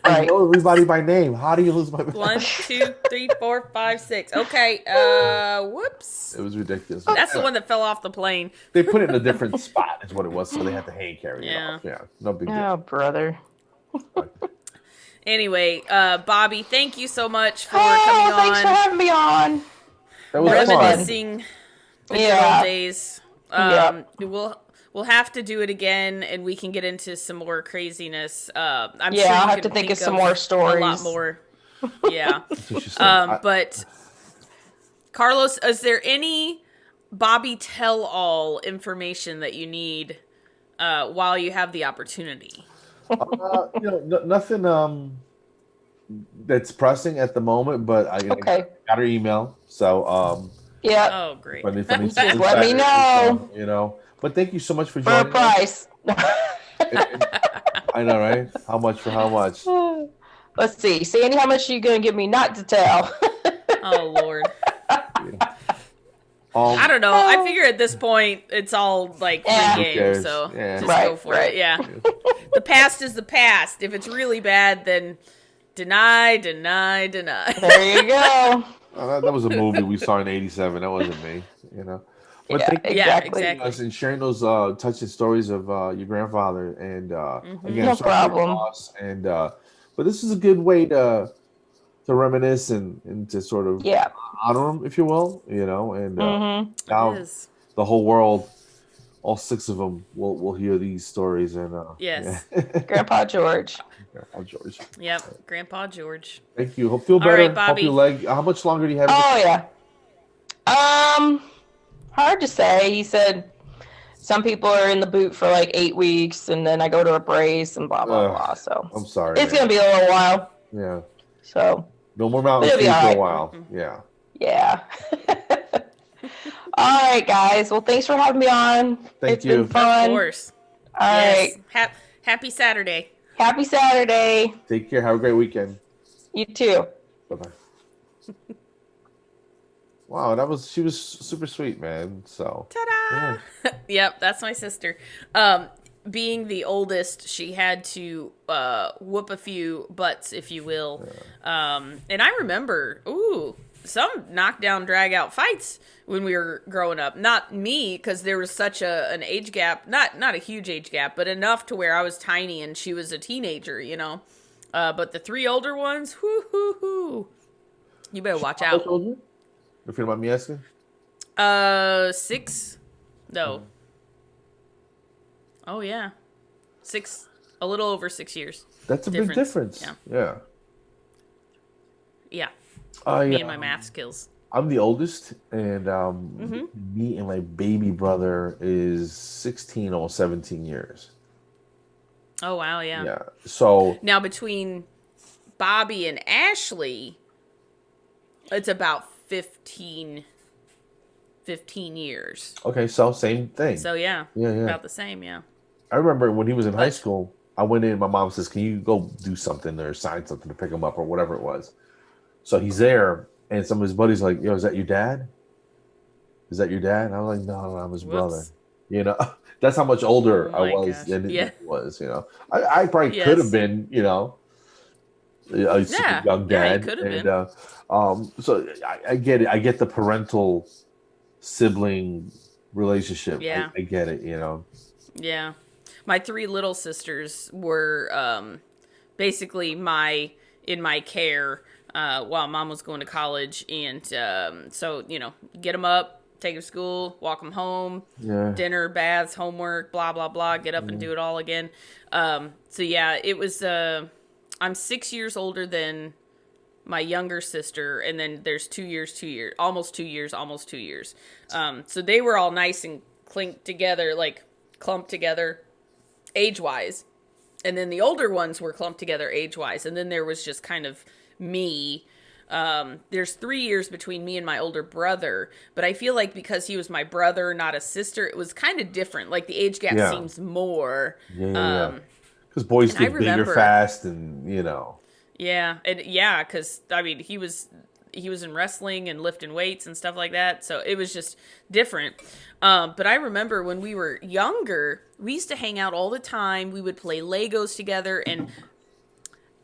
I know everybody by name. How do you lose my bag? 1, 2, 3, 4, 5, 6. Okay. Whoops. It was ridiculous. That's the one that fell off the plane. They put it in a different spot, is what it was, so they had to hand carry it off. Yeah, no big deal. Oh, brother. Anyway, Bobbi, thank you so much for coming on. Thanks for having me on. That was reminiscing the good old days. Yeah. We'll have to do it again, and we can get into some more craziness. I'm sure I'll have to think of some more stories. A lot more. Yeah. But Carlos, is there any Bobbi tell-all information that you need while you have the opportunity? Nothing that's pressing at the moment, but I got her email, so yeah. Oh, great. If just let me know. But thank you so much for joining. For a price. I know, right? How much for how much? Let's see. Sandy, how much are you going to give me not to tell? Oh, Lord. I don't know. I figure at this point, it's all like free game, so just go for it. Yeah. The past is the past. If it's really bad, then deny. There you go. That was a movie we saw in '87. That wasn't me, But exactly. And sharing those touching stories of your grandfather, and again, no problem. Loss, and but this is a good way to reminisce and to sort of honor him, if you will, and now the whole world all six of them will hear these stories. And Yes. yeah. Grandpa George. Grandpa George. Yep. Grandpa George. Thank you. Hope feel All better. right, Hope Bobby. your leg. How much longer do you have? Oh yeah. Hard to say. He said some people are in the boot for like 8 weeks, and then I go to a brace and blah blah blah. So I'm sorry. It's gonna be a little while. Yeah. So no more mountain ski for a while. Yeah. Yeah. All right, guys. Well, thanks for having me on. Thank you. Been fun. Of course. All right. Happy Saturday. Happy Saturday. Take care. Have a great weekend. You too. Bye-bye. Wow, she was super sweet, man. So Ta-da! Yeah. Yep, that's my sister. Being the oldest, she had to whoop a few butts, if you will. Yeah. And I remember, some knockdown, drag-out fights when we were growing up. Not me, because there was such an age gap. Not a huge age gap, but enough to where I was tiny and she was a teenager, you know. But the three older ones, you better watch out. If you don't mind me asking? 6? No. Oh, yeah. 6, a little over 6 years. That's a big difference. Yeah. Yeah. Yeah. Me and my math skills. I'm the oldest, and me and my baby brother is 16, almost 17 years. Oh, wow, yeah. Yeah. So now between Bobbi and Ashley, it's about 15 years. Okay, so same thing. So yeah. About the same, yeah. I remember when he was in high school, I went in, my mom says, "Can you go do something or sign something to pick him up or whatever it was?" So he's there, and some of his buddies are like, "Yo, is that your dad? Is that your dad?" And I was like, "No, I'm his brother." You know, that's how much older I was than he was. You know, I probably could have been, you know, a super young dad. Could have been. So I get it. I get the parental sibling relationship. Yeah, I get it. You know. Yeah, my 3 little sisters were basically in my care while Mom was going to college, and so you know, get them up, take them to school, walk them home, dinner, baths, homework, blah blah blah, get up and do it all again. So yeah, it was. I'm 6 years older than my younger sister, and then there's 2 years, almost 2 years. So they were all nice and clumped together age-wise. And then the older ones were clumped together age-wise. And then there was just kind of me. There's 3 years between me and my older brother. But I feel like because he was my brother, not a sister, it was kind of different. Like the age gap seems more. Yeah. Because boys get bigger fast and, you know. Yeah. And because, I mean, he was in wrestling and lifting weights and stuff like that. So it was just different. But I remember when we were younger, we used to hang out all the time. We would play Legos together. And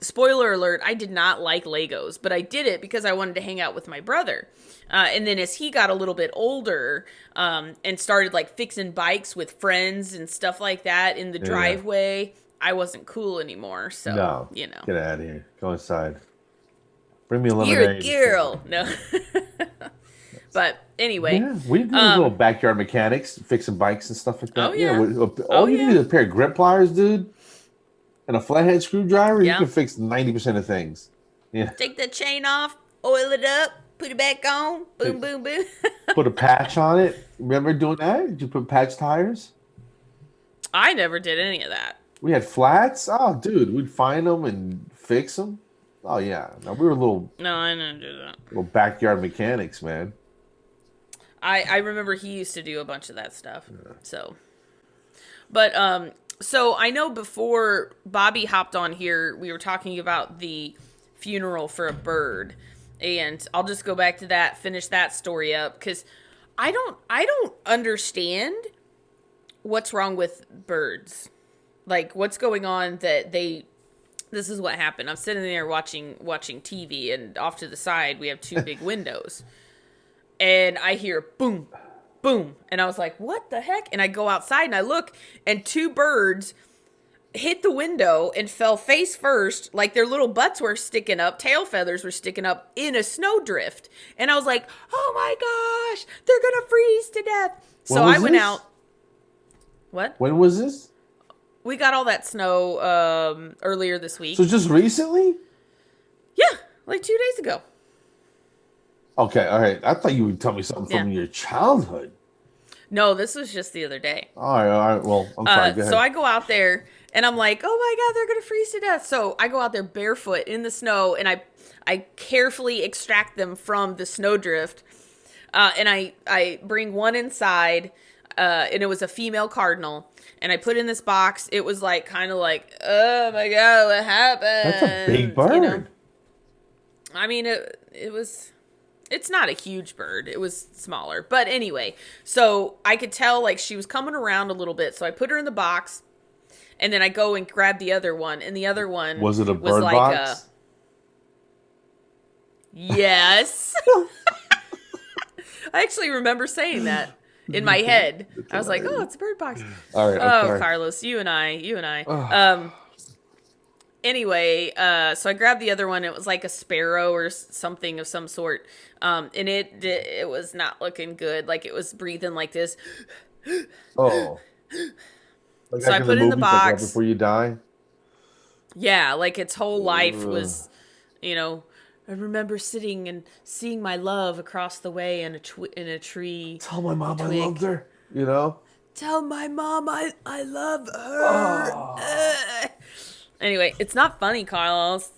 spoiler alert, I did not like Legos. But I did it because I wanted to hang out with my brother. And then as he got a little bit older and started like fixing bikes with friends and stuff like that in the driveway, I wasn't cool anymore. So, you know. Get out of here. Go inside. Bring me a lemonade. You're a girl. No. But anyway. Yeah, we do little backyard mechanics, fixing bikes and stuff like that. Oh, yeah. All you need is a pair of grip pliers, dude, and a flathead screwdriver. Yeah. You can fix 90% of things. Yeah. Take the chain off, oil it up, put it back on. Boom, boom, boom. Put a patch on it. Remember doing that? Did you put patch tires? I never did any of that. We had flats. Oh, dude, we'd find them and fix them. Oh yeah, no, we were No, I didn't do that. Little backyard mechanics, man. I remember he used to do a bunch of that stuff. Yeah. So I know before Bobbi hopped on here, we were talking about the funeral for a bird, and I'll just go back to that, finish that story up, because I don't understand what's wrong with birds. Like, what's going on that this is what happened. I'm sitting there watching TV, and off to the side, we have 2 big windows. And I hear boom, boom. And I was like, what the heck? And I go outside, and I look, and 2 birds hit the window and fell face first. Like, their little butts were sticking up, tail feathers were sticking up in a snowdrift. And I was like, oh my gosh, they're going to freeze to death. So I went out. What? When was this? We got all that snow earlier this week. So just recently? Yeah, like 2 days ago. Okay, all right. I thought you would tell me something from your childhood. No, this was just the other day. All right. Well, I'm sorry. Go ahead. So I go out there, and I'm like, oh my God, they're going to freeze to death. So I go out there barefoot in the snow, and I carefully extract them from the snowdrift. And I bring one inside, and it was a female cardinal. And I put it in this box. It was like, kind of like, oh my God, what happened? That's a big bird. You know? I mean, it was... It's not a huge bird. It was smaller. But anyway, so I could tell like she was coming around a little bit. So I put her in the box, and then I go and grab the other one. And the other one was it a bird box? Yes. I actually remember saying that in my head. I was like, oh, it's a bird box. All right. Oh, Carlos, you and I. Anyway, so I grabbed the other one. It was like a sparrow or something of some sort. And it was not looking good. Like it was breathing like this. Oh. Like so I put it in the box. Like right before you die? Yeah, like its whole life was, I remember sitting and seeing my love across the way in a tree. Tell my mom I loved her, Tell my mom I love her. Oh. Anyway, it's not funny, Carlos.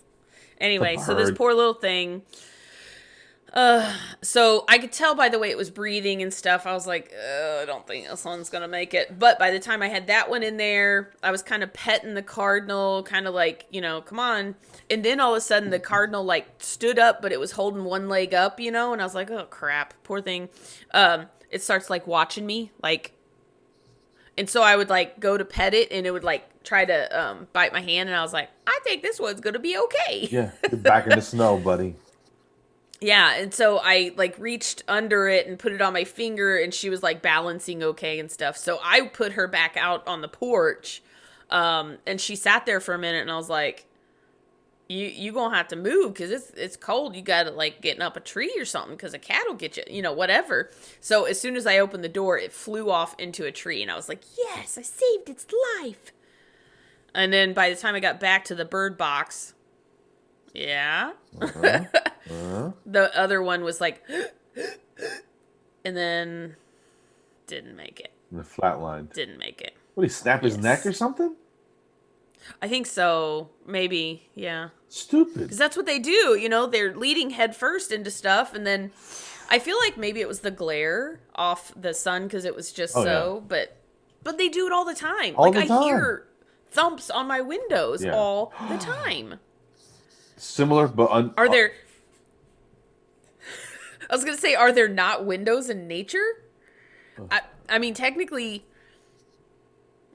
Anyway, so this poor little thing. So I could tell by the way it was breathing and stuff. I was like, I don't think this one's going to make it. But by the time I had that one in there, I was kind of petting the cardinal, kind of like, come on. And then all of a sudden the cardinal like stood up, but it was holding one leg up, and I was like, oh crap, poor thing. It starts like watching me, like, and so I would like go to pet it, and it would like try to bite my hand, and I was like, I think this one's gonna be okay. Yeah, get back in the snow, buddy. Yeah, and so I like reached under it and put it on my finger, and she was like balancing okay and stuff. So I put her back out on the porch, and she sat there for a minute, and I was like, You gonna have to move because it's cold. You gotta like getting up a tree or something because a cat will get you, whatever. So as soon as I opened the door, it flew off into a tree, and I was like, yes, I saved its life. And then by the time I got back to the bird box, the other one was like, and then didn't make it. The flatline didn't make it. What, he snapped his neck or something? I think so. Maybe, yeah. Stupid. Because that's what they do, They're leading head first into stuff, and then I feel like maybe it was the glare off the sun because it was just but they do it all the time. I hear thumps on my windows all the time. Similar, but are there? I was gonna say, are there not windows in nature? I mean, technically.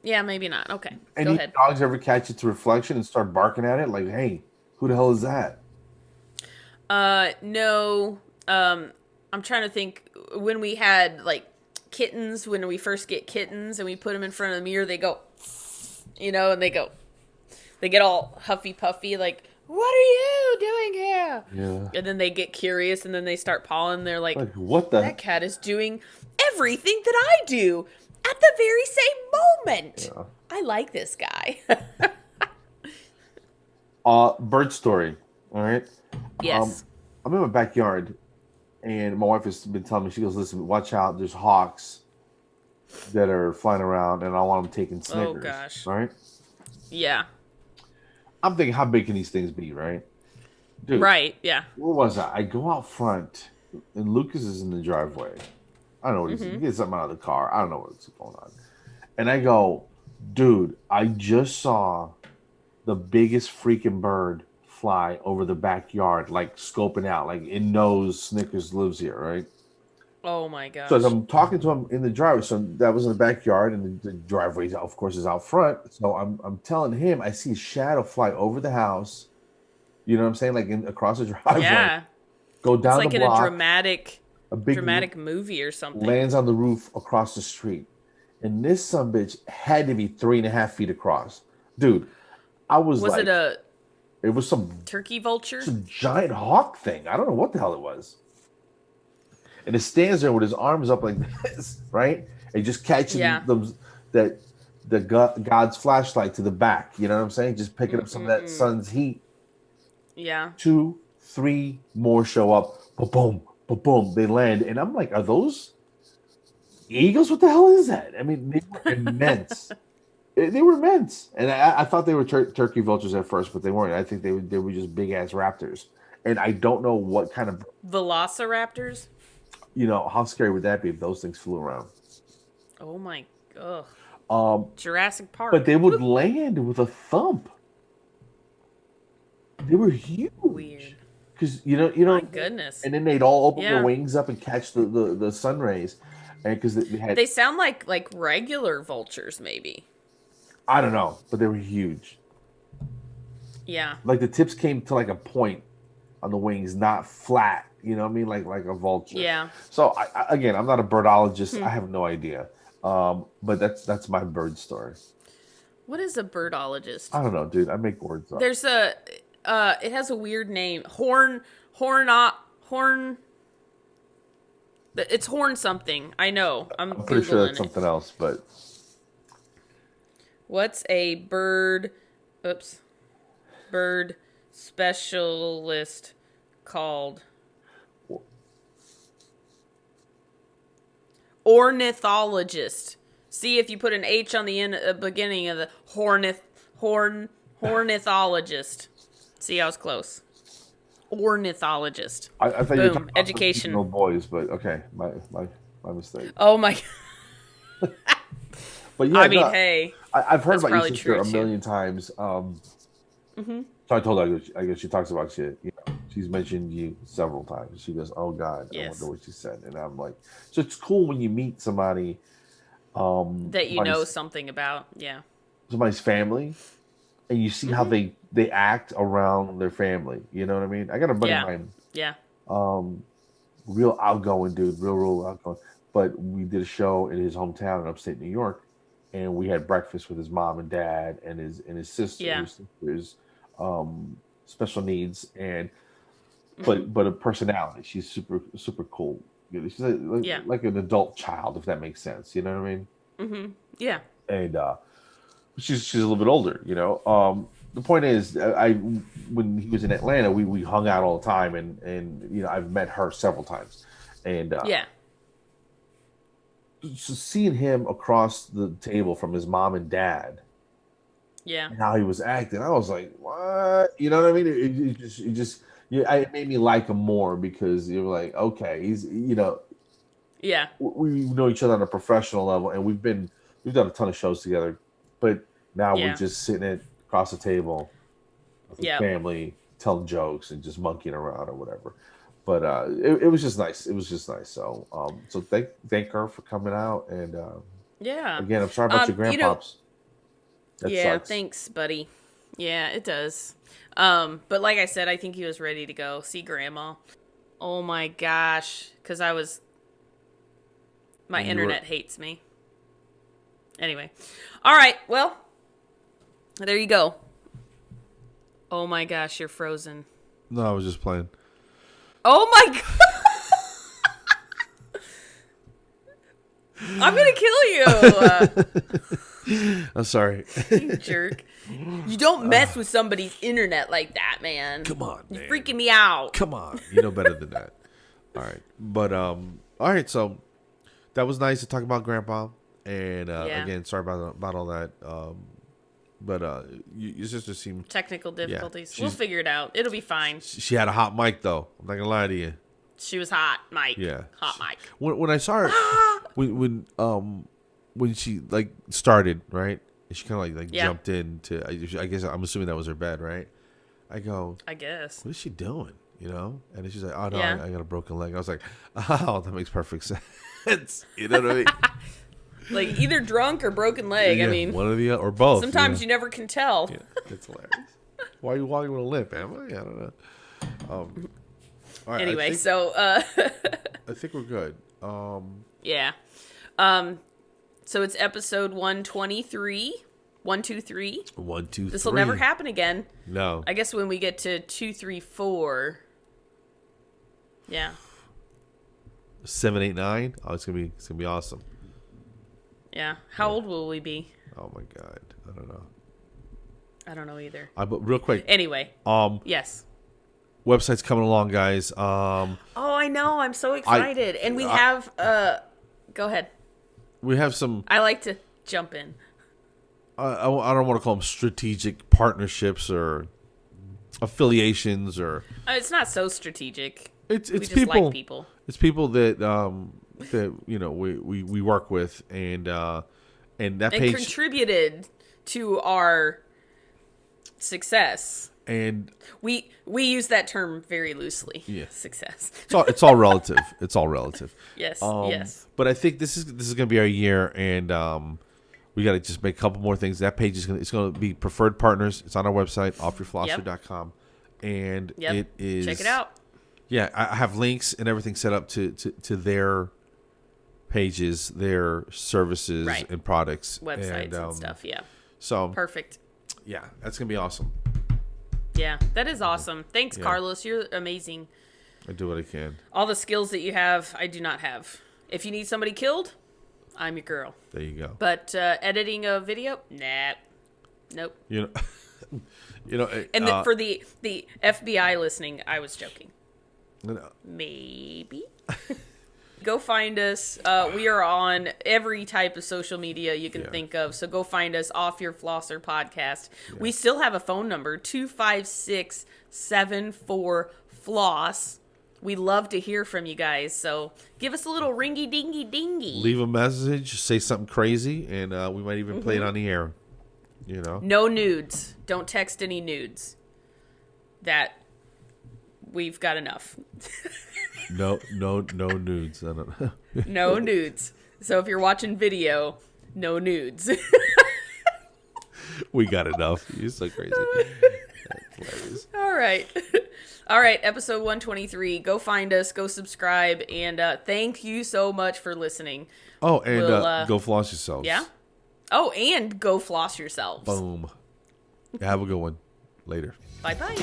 Yeah, maybe not. Okay, go ahead. Dogs ever catch its reflection and start barking at it? Like, hey, who the hell is that? No. I'm trying to think. When we had like kittens, when we first get kittens and we put them in front of the mirror, they go, and they get all huffy puffy, like, what are you doing here? Yeah. And then they get curious, and then they start pawing. They're like, what the? That cat is doing everything that I do. At the very same moment. Yeah. I like this guy. Bird story. All right. Yes. I'm in my backyard, and my wife has been telling me, she goes, listen, watch out. There's hawks that are flying around, and I want them taking Snickers. Oh, gosh. All right? Yeah. I'm thinking, how big can these things be, right? Dude, right, yeah. What was that? I go out front, and Lucas is in the driveway. I don't know what he's he gets something out of the car. I don't know what's going on. And I go, dude, I just saw the biggest freaking bird fly over the backyard, like scoping out, like it knows Snickers lives here, right? Oh my gosh. So as I'm talking to him in the driveway, so that was in the backyard, and the driveway, of course, is out front. So I'm telling him I see a shadow fly over the house. You know what I'm saying? Like across the driveway. Yeah. Go down it's like the block. In a dramatic movie or something. Lands on the roof across the street. And this sumbitch had to be 3.5 feet across. Dude, I was like... It was some... Turkey vulture? Some giant hawk thing. I don't know what the hell it was. And it stands there with his arms up like this, right? And just catching them, that God's flashlight to the back. You know what I'm saying? Just picking up some of that sun's heat. Yeah. 2, 3 more show up. Boom, boom, boom. They land, and I'm like, are those eagles? What the hell is that? I mean, they were immense. They were immense, and I thought they were turkey vultures at first, but they weren't. I think they were just big ass raptors, and I don't know what kind of Velociraptors. how scary would that be if those things flew around? Oh my, ugh. Jurassic Park. But they would land with a thump. They were huge. Weird. Because my goodness. And then they'd all open their wings up and catch the sun rays, and because they sound like regular vultures, maybe. I don't know, but they were huge. Yeah. Like the tips came to like a point on the wings, not flat. You know what I mean? Like a vulture. Yeah. So I'm not a birdologist. I have no idea. But that's my bird story. What is a birdologist? I don't know, dude. I make words up. There's it has a weird name. It's horn something. I know. I'm pretty sure that's it. something else, but. What's a bird specialist called? Ornithologist. See if you put an H on the beginning of the ornithologist. See, I was close. Ornithologist. I thought Boom. you were talking about Education. Boys, but okay, my mistake. Oh my. But yeah, I mean, hey, I've heard about your sister true, a million times. So I told her, I guess she talks about shit. She's mentioned you several times. She goes, "Oh God, I wonder what she said." And I'm like, so it's cool when you meet somebody that you know something about, somebody's family, and you see how they act around their family. You know what I mean? I got a buddy of mine, real outgoing dude, real outgoing. But we did a show in his hometown in upstate New York, and we had breakfast with his mom and dad and his sister. His sister's special needs and but a personality. She's super cool. She's like an adult child, if that makes sense. You know what I mean? Mm-hmm. Yeah. And she's a little bit older. The point is, when he was in Atlanta, we hung out all the time, and I've met her several times, and so seeing him across the table from his mom and dad, and how he was acting, I was like, what? You know what I mean? It just it made me like him more because you're like, okay, he's we know each other on a professional level, and we've done a ton of shows together, but now we're just sitting across the table with his family, telling jokes and just monkeying around or whatever. But it was just nice. It was just nice. So so thank her for coming out, and again, I'm sorry about your grandpops. That sucks. Thanks, buddy. Yeah, it does. But like I said, I think he was ready to go see Grandma. Oh my gosh, because my internet hates me. Anyway, all right. Well, there you go. Oh my gosh, you're frozen. No, I was just playing. Oh my god! I'm gonna kill you. I'm sorry. You jerk. You don't mess with somebody's internet like that, man. Come on, man. You're freaking me out. Come on. You know better than that. All right. But, all right. So that was nice to talk about Grandpa. And, again, sorry about all that. But your sister seemed... Technical difficulties. We'll figure it out. It'll be fine. She had a hot mic, though. I'm not going to lie to you. She was hot, Mike. Yeah. Hot mic. When I saw her... when she, started, right? She kind of, jumped into... I guess I'm assuming that was her bed, right? I guess. What is she doing? And then she's like, oh, no, I got a broken leg. I was like, oh, that makes perfect sense. You know what I mean? Either drunk or broken leg. I mean, one of the or both. Sometimes you never can tell. Yeah, it's hilarious. Why are you walking with a limp, Emma? I don't know. All right, anyway, I think we're good. Yeah. So it's episode 123. 123. 123. This will never happen again. No. I guess when we get to 234. Yeah. 7, 8, 9. Oh, it's gonna be awesome. Yeah. How old will we be? Oh my God, I don't know. I don't know either. But real quick. Anyway. Yes. Website's coming along, guys. Oh, I know. I'm so excited. And we have. Go ahead. We have some. I like to jump in. I don't want to call them strategic partnerships or affiliations or. It's not so strategic. It's we just people. like people. It's people that we work with and that page contributed to our success. And we use that term very loosely. Yeah. Success. It's all relative. It's all relative. Yes. Yes. But I think this is going to be our year, and we got to just make a couple more things. That page is going to be preferred partners. It's on our website, offyourflosser.com, and it is. Check it out. Yeah, I have links and everything set up to their pages, their services and products, websites and stuff. Yeah. So perfect. Yeah, that's gonna be awesome. Yeah, that is awesome. Thanks, Carlos. You're amazing. I do what I can. All the skills that you have, I do not have. If you need somebody killed, I'm your girl. There you go. But editing a video, nah, nope. You know. And for the FBI listening, I was joking. No. Maybe. Go find us. We are on every type of social media you can think of. So go find us, Off Your Flosser Podcast. Yeah. We still have a phone number, 256-74-FLOSS. We love to hear from you guys. So give us a little ringy dingy dingy. Leave a message, say something crazy, and we might even play it on the air. You know? No nudes. Don't text any nudes. That we've got enough. No nudes. I don't know. No nudes. So if you're watching video, no nudes. We got enough. You're so crazy. That's hilarious. All right. Episode 123. Go find us. Go subscribe. And thank you so much for listening. Oh, and go floss yourselves. Yeah? Oh, and go floss yourselves. Boom. Have a good one. Later. Bye-bye.